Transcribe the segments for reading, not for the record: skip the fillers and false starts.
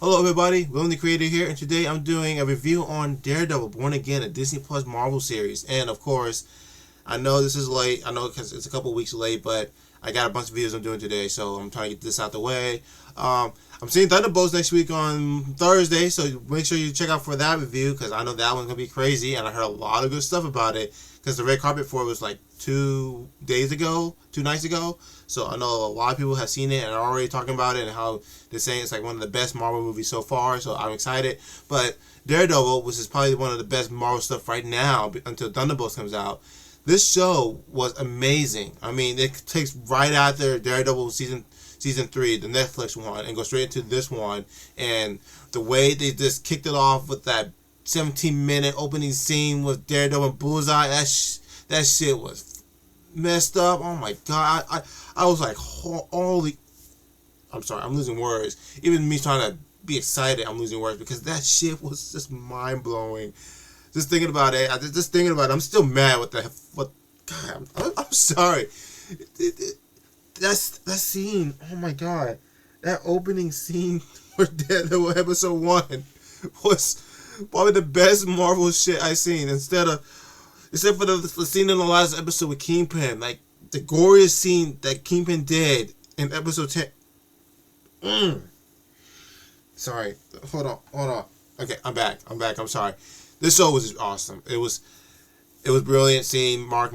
Hello everybody, William the Creator here, and today I'm doing a review on Daredevil Born Again, a Disney Plus Marvel series. And of course, I know this is late, I know because it's a couple weeks late, but I got a bunch of videos I'm doing today, so I'm trying to get this out the way. I'm seeing Thunderbolts next week on Thursday, so make sure you check out for that review, because I know that one's going to be crazy, and I heard a lot of good stuff about it, because the red carpet for it was like 2 nights ago, so I know a lot of people have seen it and are already talking about it, and how they're saying it's like one of the best Marvel movies so far, so I'm excited. But Daredevil, which is probably one of the best Marvel stuff right now, until Thunderbolts comes out, this show was amazing. I mean, it takes right after Daredevil season 3, the Netflix one, and go straight into this one. And the way they just kicked it off with that 17-minute opening scene with Daredevil and Bullseye, that shit was messed up. Oh my god, I was like, holy. I'm sorry, I'm losing words. Even me trying to be excited, I'm losing words because that shit was just mind blowing. Just thinking about it, I'm still mad with that. God, I'm sorry. That scene, oh my god, that opening scene for Daredevil episode 1 was probably the best Marvel shit I've seen. Except for the scene in the last episode with Kingpin, like the goriest scene that Kingpin did in episode 10. Sorry, hold on. Okay, I'm back. I'm sorry. This show was awesome. It was brilliant seeing Matt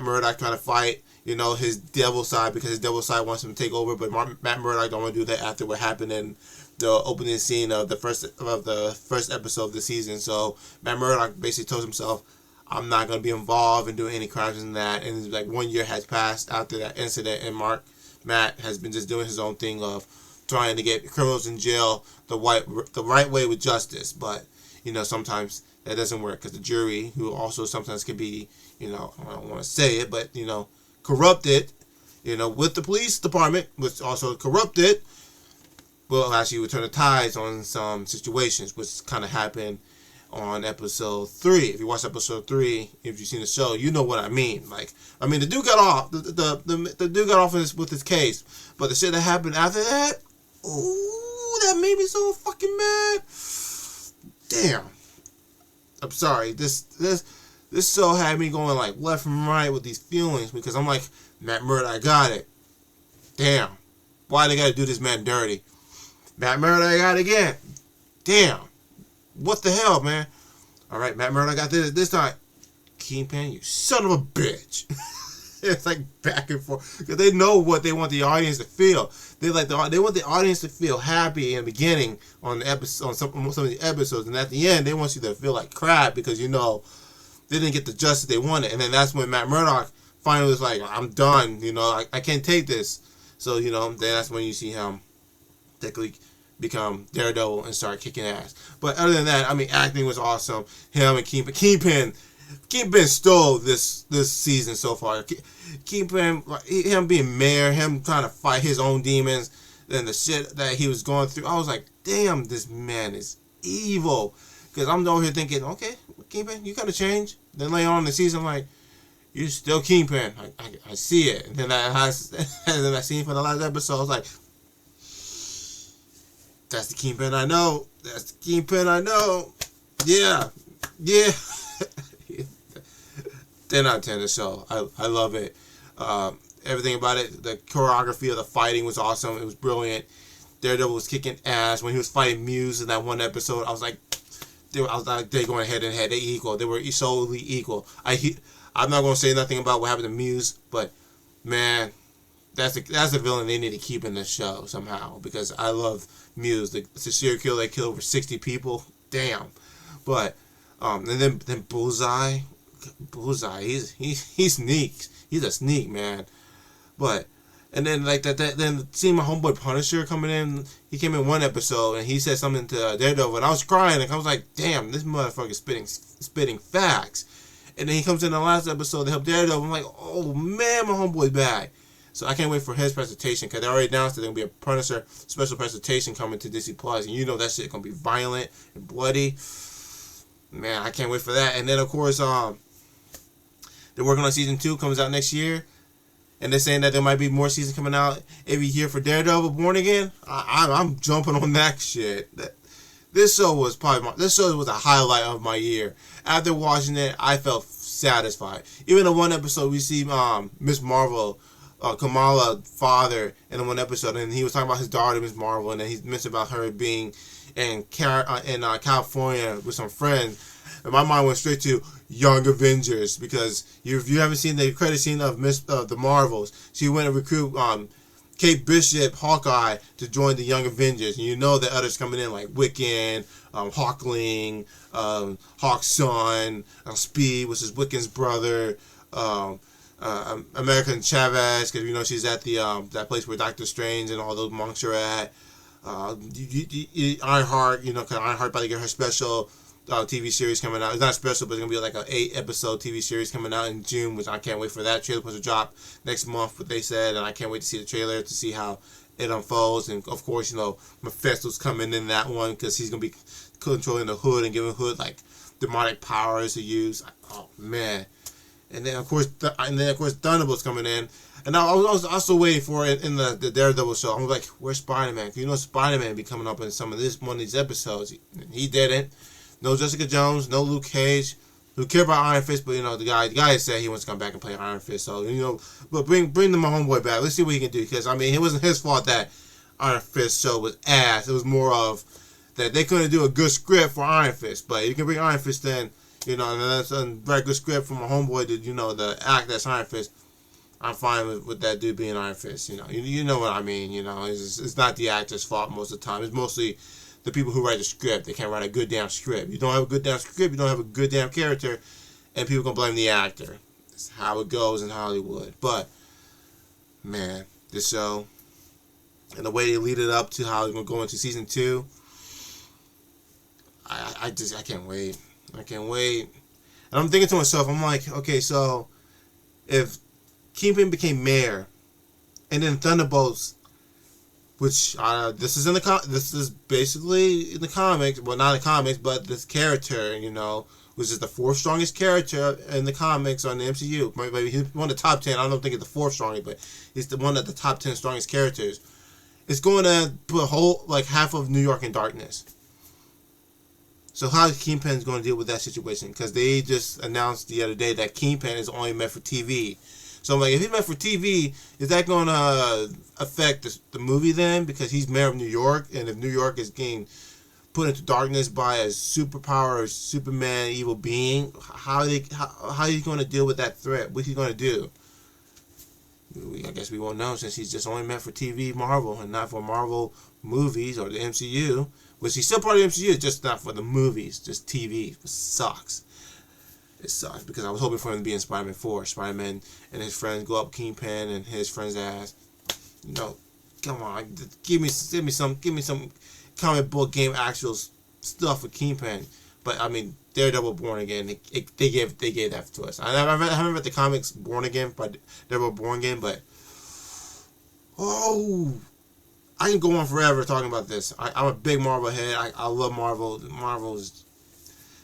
Murdock trying to fight, his devil side, because his devil side wants him to take over, but Matt Murdock don't want to do that after what happened in the opening scene of the first episode of the season. So Matt Murdock basically told himself, I'm not going to be involved in doing any crimes in that. And like 1 year has passed after that incident, and Matt has been just doing his own thing of trying to get criminals in jail the right way with justice. But sometimes that doesn't work, because the jury, who also sometimes can be, I don't want to say it, but corrupted, with the police department, which also corrupted, will actually return the tides on some situations, which kind of happened on episode 3. If you watch episode 3, if you've seen the show, you know what I mean. The dude got off. The dude got off with his case, but the shit that happened after that, ooh, that made me so fucking mad. Damn. I'm sorry. This show had me going like left and right with these feelings, because I'm like, Matt Murdock, I got it. Damn. Why they gotta do this man dirty? Matt Murdock, I got it again. Damn. What the hell, man? Alright, Matt Murdock got this time. Kingpin, you son of a bitch. It's like back and forth, because they know what they want the audience to feel. They want the audience to feel happy in the beginning on the episode, on some of the episodes, and at the end they want you to feel like crap, because they didn't get the justice they wanted. And then that's when Matt Murdock finally was like, I'm done. I can't take this. So then that's when you see him technically become Daredevil and start kicking ass. But other than that, acting was awesome. Him and Kingpin stole this season so far. Kingpin, him being mayor, him trying to fight his own demons, and the shit that he was going through. I was like, damn, this man is evil. Because I'm over here thinking, okay, Kingpin, you gotta change. Then later on in the season, I'm like, you're still Kingpin. I see it. And then I seen from the last episode, I was like, that's the Kingpin I know. That's the Kingpin I know. Yeah. 10 out of 10 the show. I love it. Everything about it. The choreography of the fighting was awesome. It was brilliant. Daredevil was kicking ass. When he was fighting Muse in that one episode, I was like, they're going head and head. They equal. They were solely equal. I'm not going to say nothing about what happened to Muse, but man, that's a villain they need to keep in the show somehow, because I love Muse. It's a serial killer that killed over 60 people. Damn. But and then Bullseye, he sneaks. He's a sneak, man. But and then like that then seeing my homeboy Punisher coming in, he came in one episode and he said something to Daredevil, and I was crying, and I was like, damn, this motherfucker spitting facts. And then he comes in the last episode to help Daredevil. I'm like, oh man, my homeboy's back. So I can't wait for his presentation, because they already announced that there will be a Punisher special presentation coming to Disney Plus, and that shit gonna be violent and bloody. Man, I can't wait for that. And then of course, they're working on season 2, comes out next year. and they're saying that there might be more seasons coming out every year for Daredevil Born Again. I'm jumping on that shit. This show was a highlight of my year. After watching it, I felt satisfied. Even the one episode we see Miss Marvel, Kamala father in the one episode, and he was talking about his daughter Miss Marvel, and then he mentioned about her being in California with some friends. And my mind went straight to Young Avengers, because if you haven't seen the credit scene of the Marvels, she went to recruit Kate Bishop, Hawkeye, to join the Young Avengers. And you know that others coming in like Wiccan, Hawkling, Hawk's son, Speed, which is Wiccan's brother, American Chavez, because you know she's at the that place where Doctor Strange and all those monks are at. Ironheart, you know, because Ironheart about to get her special TV series coming out. It's not special, but it's gonna be like an 8-episode TV series coming out in June, which I can't wait for that. Trailer supposed to drop next month, what they said, and I can't wait to see the trailer to see how it unfolds. And of course, you know, Mephisto's coming in that one because he's gonna be controlling the Hood and giving Hood like demonic powers to use. Oh man! And then of course, Thunderbolt's coming in. And I was also waiting for it in the Daredevil show. I'm like, where's Spider-Man? Because you know Spider-Man be coming up in one of these episodes. He didn't. No Jessica Jones, no Luke Cage. Who care about Iron Fist? But you know the guy said he wants to come back and play Iron Fist. So you know, but bring my homeboy back. Let's see what he can do. Because I mean, it wasn't his fault that Iron Fist show was ass. It was more of that they couldn't do a good script for Iron Fist. But you can bring Iron Fist in, you know, and that's a very good script for my homeboy to, you know, the act that's Iron Fist. I'm fine with that dude being Iron Fist. You know, you know what I mean. You know, it's not the actor's fault most of the time. It's mostly the people who write the script. They can't write a good damn script. You don't have a good damn script. You don't have a good damn character, and people can blame the actor. That's how it goes in Hollywood. But man, this show and the way they lead it up to how it's gonna go into season 2, I can't wait. I can't wait. And I'm thinking to myself, I'm like, okay, so if Kingpin became mayor, and then Thunderbolts, which this is basically in the comics, well, not in the comics, but this character, you know, which is the 4th strongest character in the comics on the MCU. Maybe he's one of the top 10. I don't think it's the 4th strongest, but he's one of the top 10 strongest characters. It's going to put half of New York in darkness. So how is Kingpin going to deal with that situation? Because they just announced the other day that Kingpin is only meant for TV. So I'm like, if he's meant for TV, is that going to affect the movie then? Because he's mayor of New York, and if New York is getting put into darkness by a superpower, Superman, evil being, how are you going to deal with that threat? What's he going to do? I guess we won't know, since he's just only meant for TV Marvel and not for Marvel movies or the MCU. Which he's still part of the MCU, just not for the movies, just TV. It sucks. It sucks because I was hoping for him to be in Spider-Man 4. Spider-Man and his friends go up Kingpin and his friend's ass. You know, come on, give me some comic book game actual stuff with Kingpin. But I mean, Daredevil Born Again, they gave that to us. I haven't read the comics Born Again, but Daredevil Born Again, but I can go on forever talking about this. I'm a big Marvel head. I love Marvel. Marvel's.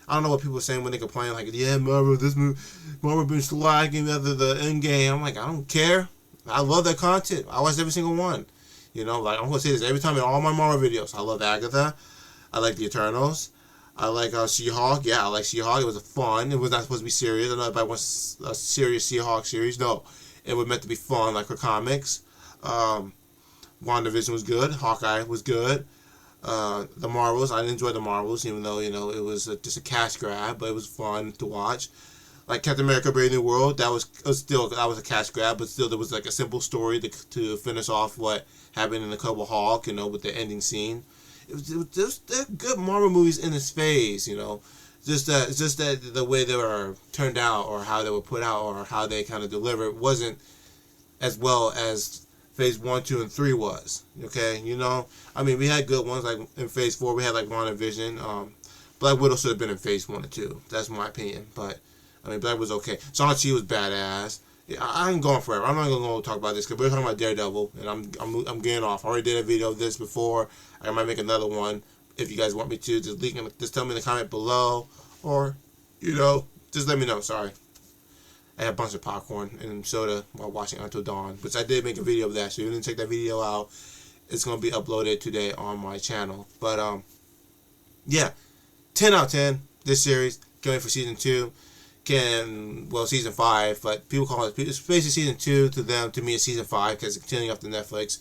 I don't know what people are saying when they complain, like, yeah, Marvel been slacking after the Endgame. I'm like, I don't care. I love that content. I watched every single one. You know, like, I'm going to say this every time in all my Marvel videos. I love Agatha. I like the Eternals. I like She-Hulk. Yeah, I like She-Hulk. It was fun. It was not supposed to be serious. I don't know if I want a serious She-Hulk series. No, it was meant to be fun, like her comics. WandaVision was good. Hawkeye was good. The Marvels, I enjoyed the Marvels, even though, you know, it was just a cash grab, but it was fun to watch. Like Captain America: Brave New World, that was a cash grab, but still there was like a simple story to finish off what happened in the Incredible Hulk, you know, with the ending scene. They're good Marvel movies in its phase, you know. It's just that the way they were turned out, or how they were put out, or how they kind of delivered wasn't as well as Phase 1, 2, and 3 was. Okay, you know, I mean, we had good ones, like in Phase 4, we had like WandaVision. Black Widow should have been in Phase 1 and 2. That's my opinion. But I mean, Black was okay. Shang-Chi was badass. Yeah, I ain't going forever. I'm not gonna talk about this because we're talking about Daredevil, and I'm getting off. I already did a video of this before. I might make another one if you guys want me to. Just tell me in the comment below, or you know, just let me know. Sorry. I had a bunch of popcorn and soda while watching Until Dawn, which I did make a video of that. So if you didn't check that video out, it's gonna be uploaded today on my channel. But yeah, 10 out of 10. This series. Can't wait for season 2. Season 5, but people call it, it's basically season 2 to them. To me, it's season 5 because it's continuing off the Netflix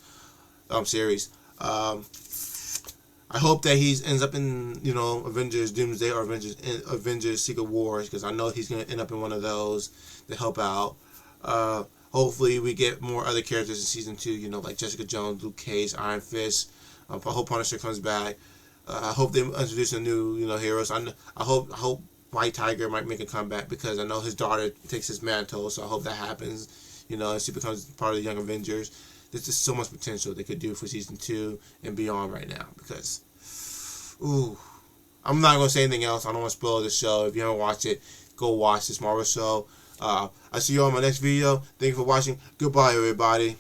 series. I hope that he ends up in, Avengers Doomsday or Avengers Secret Wars, because I know he's going to end up in one of those to help out. Hopefully we get more other characters in season 2, like Jessica Jones, Luke Cage, Iron Fist. I hope Punisher comes back. I hope they introduce a new, heroes. I hope White Tiger might make a comeback, because I know his daughter takes his mantle, so I hope that happens, and she becomes part of the Young Avengers. There's just so much potential they could do for season 2 and beyond right now, because, I'm not going to say anything else. I don't want to spoil the show. If you haven't watched it, go watch this Marvel show. I'll see you on my next video. Thank you for watching. Goodbye, everybody.